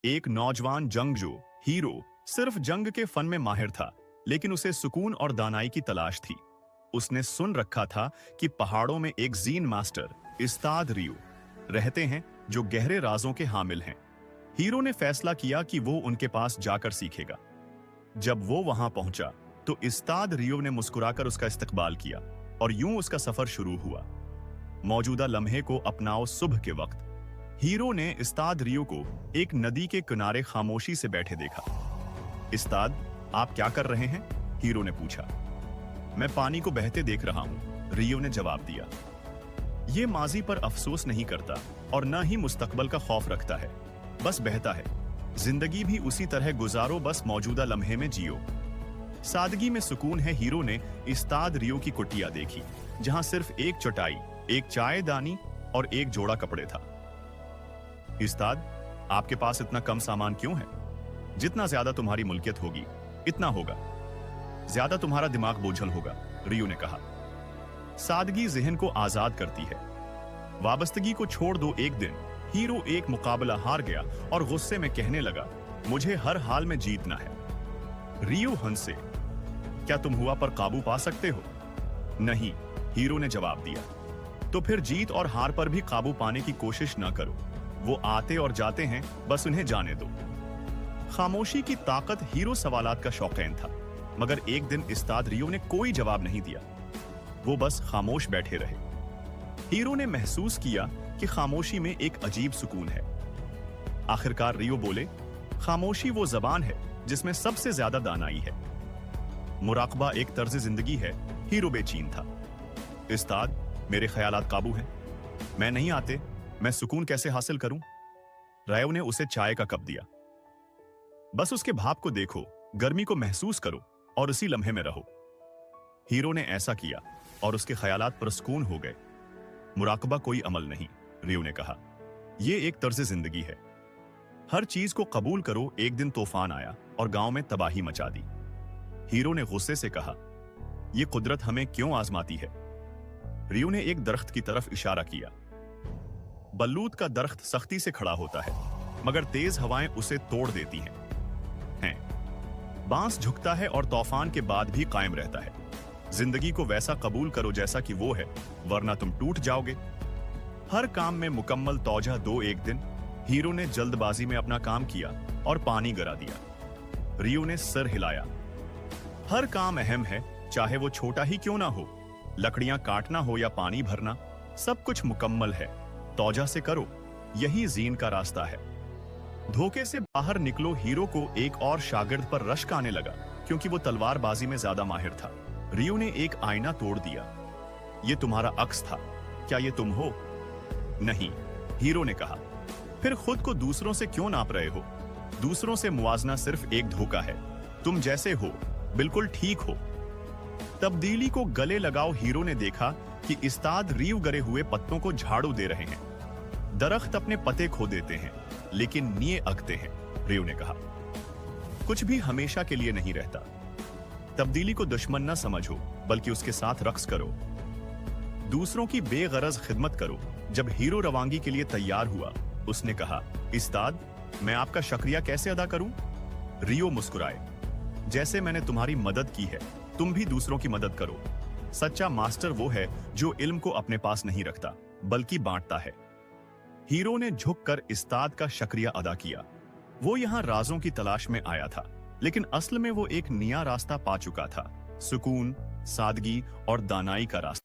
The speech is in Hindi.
एक नौजवान जंगजू हीरो सिर्फ जंग के फन में माहिर था, लेकिन उसे सुकून और दानाई की तलाश थी। उसने सुन रखा था कि पहाड़ों में एक जीन मास्टर इस्ताद रियो रहते हैं जो गहरे राजों के हामिल हैं। हीरो ने फैसला किया कि वो उनके पास जाकर सीखेगा। जब वो वहां पहुंचा तो इस्ताद रियो ने मुस्कुराकर उसका इस्तकबाल किया और यूं उसका सफर शुरू हुआ। मौजूदा लम्हे को अपनाओ। सुबह के वक्त हीरो ने इस्ताद रियो को एक नदी के किनारे खामोशी से बैठे देखा। इस्ताद, आप क्या कर रहे हैं? हीरो ने पूछा। मैं पानी को बहते देख रहा हूं, रियो ने जवाब दिया। ये माजी पर अफसोस नहीं करता और न ही मुस्तकबल का खौफ रखता है, बस बहता है। जिंदगी भी उसी तरह गुजारो, बस मौजूदा लम्हे में जियो। सादगी में सुकून है। हीरो ने इस्ताद रियो की कुटिया देखी, जहां सिर्फ एक चटाई, एक चायदानी और एक जोड़ा कपड़े था। इस्ताद, आपके पास इतना कम सामान क्यों है? जितना ज्यादा तुम्हारी मुल्कियत होगी, इतना होगा। ज्यादा तुम्हारा दिमाग बोझल होगा, रियो ने कहा। सादगी ज़हन को आजाद करती है। वाबस्तगी को छोड़ दो। एक दिन हीरो एक मुकाबला हार गया और गुस्से में कहने लगा, मुझे हर हाल में जीतना है। रियो हंसे। क्या तुम हुआ पर काबू पा सकते हो? नहीं, हीरो ने जवाब दिया। तो फिर जीत और हार पर भी काबू पाने की कोशिश न करो। वो आते और जाते हैं, बस उन्हें जाने दो। खामोशी की ताकत। हीरो सवालात का शौकीन था, मगर एक दिन इस्ताद रियो ने कोई जवाब नहीं दिया। वो बस खामोश बैठे रहे। हीरो ने महसूस किया कि खामोशी में एक अजीब सुकून है। आखिरकार रियो बोले, खामोशी वो जबान है जिसमें सबसे ज्यादा दानाई है। मुराकबा एक तर्ज जिंदगी है। हीरो बेचैन था। इस्ताद, मेरे ख्यालात काबू हैं। मैं नहीं आते, मैं सुकून कैसे हासिल करूं? रायो ने उसे चाय का कप दिया। बस उसके भाप को देखो, गर्मी को महसूस करो और उसी लम्हे में रहो। हीरो ने ऐसा किया और उसके ख्यालात पुरस्कून हो गए। मुराकबा कोई अमल नहीं, रियो ने कहा। यह एक तर्ज जिंदगी है। हर चीज को कबूल करो। एक दिन तूफान आया और गांव में तबाही मचा दी। हीरो ने गुस्से से कहा, यह कुदरत हमें क्यों आजमाती है? रियो ने एक दरख्त की तरफ इशारा किया। बल्लूत का दरख्त सख्ती से खड़ा होता है, मगर तेज हवाएं उसे तोड़ देती हैं। बांस झुकता है और तूफान के बाद भी कायम रहता है। जिंदगी को वैसा कबूल करो जैसा कि वो है, वरना तुम टूट जाओगे। हर काम में मुकम्मल तौजह दो। एक दिन हीरो ने जल्दबाजी में अपना काम किया और पानी गिरा दिया। रियो ने सर हिलाया। हर काम अहम है, चाहे वो छोटा ही क्यों ना हो। लकड़ियां काटना हो या पानी भरना, सब कुछ मुकम्मल है। तौजह से करो, यही जीन का रास्ता है। धोखे से बाहर निकलो। हीरो को एक और शागिर्द पर रश्क आने लगा, क्योंकि वो तलवारबाजी में ज्यादा माहिर था। रियो ने एक आईना तोड़ दिया। ये तुम्हारा अक्स था, क्या ये तुम हो? नहीं, हीरो ने कहा। फिर खुद को दूसरों से क्यों नाप रहे हो? दूसरों से मुवाजना सिर्फ एक धोखा है। तुम जैसे हो, बिल्कुल ठीक हो। तब्दीली को गले लगाओ। हीरो ने देखा कि इस्ताद रीव गरे हुए पत्तों को झाड़ू दे रहे हैं। दरख्त अपने पत्ते खो देते हैं, लेकिन निये अगते हैं, रियो ने कहा। कुछ भी हमेशा के लिए नहीं रहता। तब्दीली को दुश्मन न समझो, बल्कि उसके साथ रक्स करो। दूसरों की बेगरज खिदमत करो। जब हीरो रवांगी के लिए तैयार हुआ, उसने कहा, इस्ताद, मैं आपका शुक्रिया कैसे अदा करूं? रियो मुस्कुराए। जैसे मैंने तुम्हारी मदद की है, तुम भी दूसरों की मदद करो। सच्चा मास्टर वो है जो इल्म को अपने पास नहीं रखता, बल्कि बांटता है। हीरो ने झुककर इस्ताद का शुक्रिया अदा किया। वो यहां राजों की तलाश में आया था, लेकिन असल में वो एक नया रास्ता पा चुका था। सुकून, सादगी और दानाई का रास्ता।